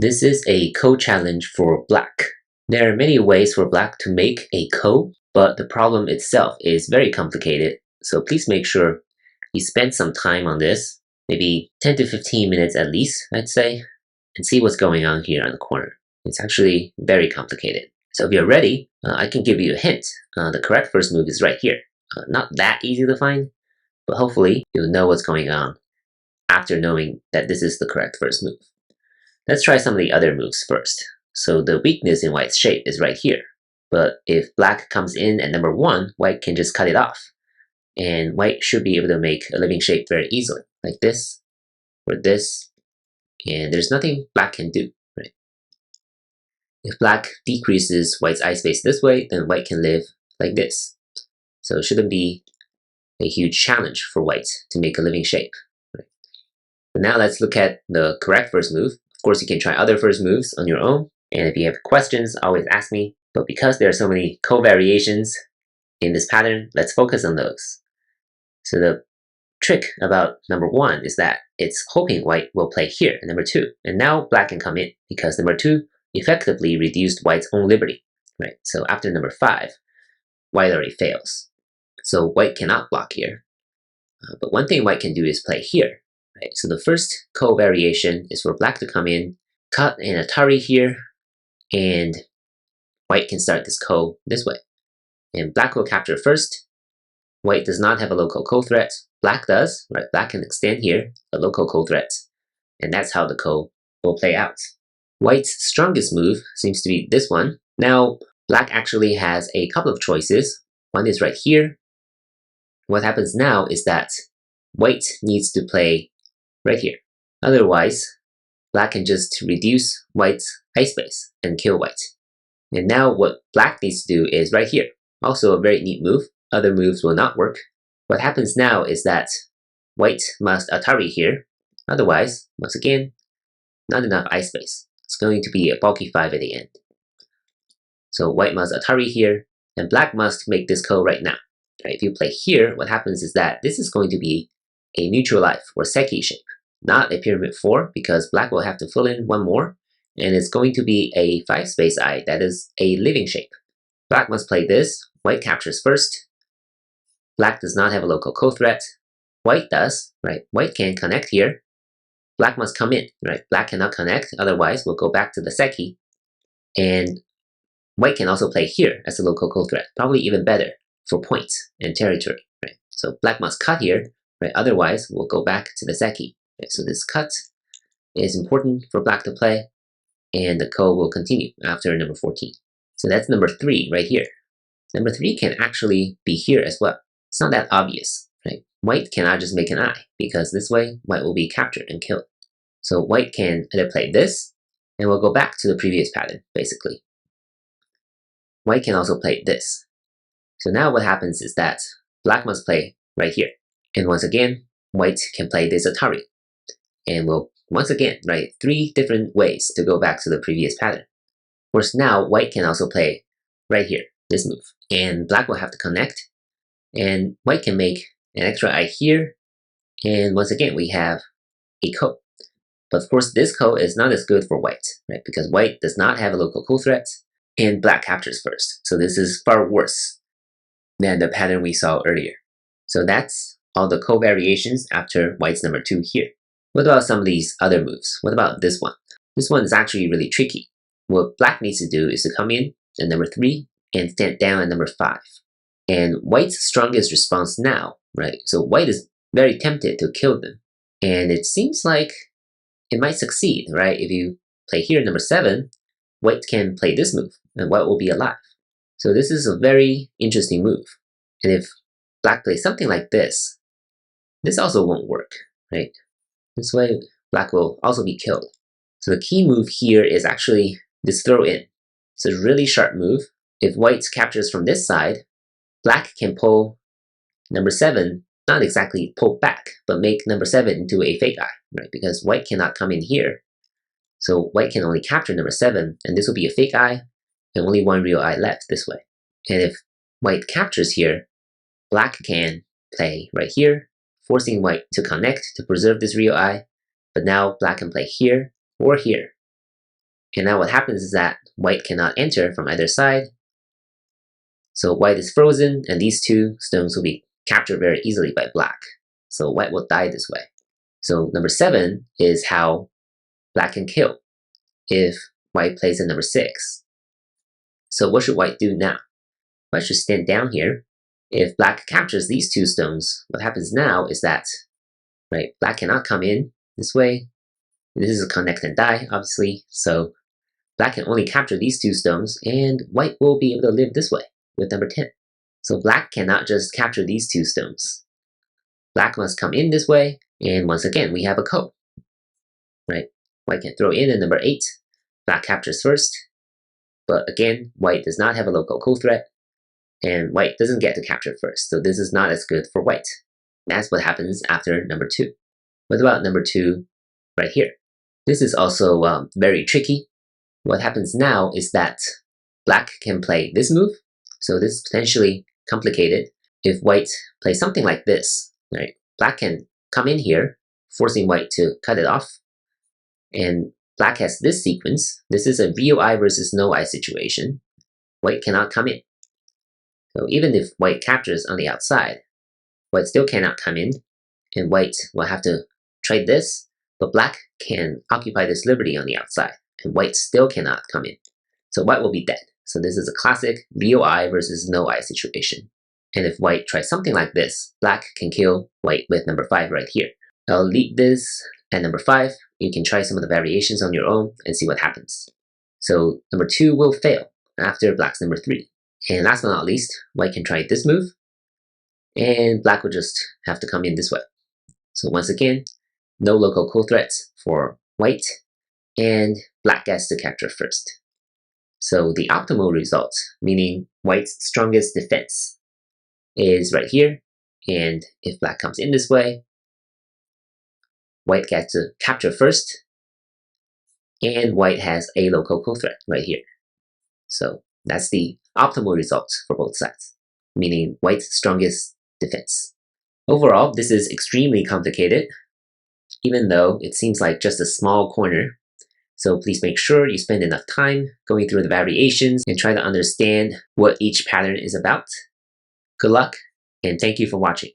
This is a code challenge for black. There are many ways for black to make a code, but the problem itself is very complicated, so please make sure you spend some time on this, maybe 10 to 15 minutes at least, I'd say, and see what's going on here on the corner. It's actually very complicated. So if you're ready, I can give you a hint. The correct first move is right here. Not that easy to find, but hopefully you'll know what's going on after knowing that this is the correct first move. Let's try some of the other moves first. So the weakness in white's shape is right here. But if black comes in at number 1, white can just cut it off. And white should be able to make a living shape very easily, like this, or this, and there's nothing black can do, right? If black decreases white's eye space this way, then white can live like this. So it shouldn't be a huge challenge for white to make a living shape. Right? So now let's look at the correct first move. Of course, you can try other first moves on your own, and if you have questions, always ask me. But because there are so many co-variations in this pattern, let's focus on those. So the trick about number 1 is that it's hoping white will play here at number 2, and now black can come in because number 2 effectively reduced white's own liberty, right? So after number 5, white already fails. So white cannot block here. But one thing white can do is play here, right? So the first co-variation is for black to come in, cut an Atari here, and white can start this co this way. And black will capture first. White does not have a local co-threat. Black does, right? Black can extend here, a local co-threat. And that's how the co will play out. White's strongest move seems to be this one. Now, black actually has a couple of choices. One is right here. What happens now is that white needs to play right here. Otherwise, black can just reduce white's eye space and kill white. And now what black needs to do is right here. Also a very neat move. Other moves will not work. What happens now is that white must Atari here. Otherwise, once again, not enough eye space. It's going to be a bulky 5 at the end. So white must Atari here, and black must make this ko right now. Right, if you play here, what happens is that this is going to be a neutral life or Seki shape, not a pyramid 4, because black will have to fill in one more, and it's going to be a 5 space eye that is a living shape. Black must play this, white captures first. Black does not have a local co-threat. White does, right? White can connect here. Black must come in, right? Black cannot connect, otherwise we'll go back to the Seki. And white can also play here as a local co-threat, probably even better for points and territory, right? So black must cut here, right? Otherwise we'll go back to the Seki. Right? So this cut is important for black to play, and the ko will continue after number 14. So that's number 3 right here. Number 3 can actually be here as well. It's not that obvious, right? White cannot just make an eye, because this way white will be captured and killed. So white can either play this, and we'll go back to the previous pattern, basically. White can also play this. So now what happens is that black must play right here. And once again, white can play this Atari. And we'll, once again, write 3 different ways to go back to the previous pattern. Of course, now white can also play right here, this move. And black will have to connect. And white can make an extra eye here. And once again, we have a ko. But of course, this ko is not as good for white, right? Because white does not have a local co-threat, and black captures first. So this is far worse than the pattern we saw earlier. So that's all the co-variations after white's number 2 here. What about some of these other moves? What about this one? This one is actually really tricky. What black needs to do is to come in at number 3 and stand down at number 5. And white's strongest response now, right? So white is very tempted to kill them. And it seems like it might succeed, right? If you play here at number 7, white can play this move, and white will be alive. So this is a very interesting move. And if black plays something like this also won't work, right? This way, black will also be killed. So the key move here is actually this throw in. It's a really sharp move. If white captures from this side, black can pull number 7, not exactly pull back, but make number 7 into a fake eye, right? Because white cannot come in here. So white can only capture number 7, and this will be a fake eye, and only one real eye left this way. And if white captures here, black can play right here, forcing white to connect to preserve this real eye, but now black can play here or here. And now what happens is that white cannot enter from either side. So white is frozen, and these two stones will be captured very easily by black. So white will die this way. So number 7 is how black can kill if white plays at number 6. So what should white do now? White should stand down here. If black captures these two stones, what happens now is that black cannot come in this way. This is a connect and die, obviously. So black can only capture these two stones, and white will be able to live this way with number 10. So black cannot just capture these two stones. Black must come in this way, and once again, we have a ko. White can throw in at number 8. Black captures first, but again, white does not have a local ko threat, and white doesn't get to capture first. So this is not as good for white. That's what happens after number 2. What about number 2 right here? This is also very tricky. What happens now is that black can play this move. So this is potentially complicated. If white plays something like this, black can come in here, forcing white to cut it off. And black has this sequence. This is a VOI versus no I situation. White cannot come in. So even if white captures on the outside, white still cannot come in, and white will have to trade this, but black can occupy this liberty on the outside, and white still cannot come in. So white will be dead. So this is a classic VOI versus no I situation. And if white tries something like this, black can kill white with number 5 right here. I'll leave this at number 5. You can try some of the variations on your own and see what happens. So number 2 will fail after black's number 3. And last but not least, white can try this move, and black will just have to come in this way. So once again, no local ko threats for white, and black gets to capture first. So the optimal result, meaning white's strongest defense, is right here. And if black comes in this way, white gets to capture first, and white has a local ko threat right here. So that's the optimal result for both sides, meaning white's strongest defense. Overall, this is extremely complicated, even though it seems like just a small corner. So please make sure you spend enough time going through the variations and try to understand what each pattern is about. Good luck, and thank you for watching.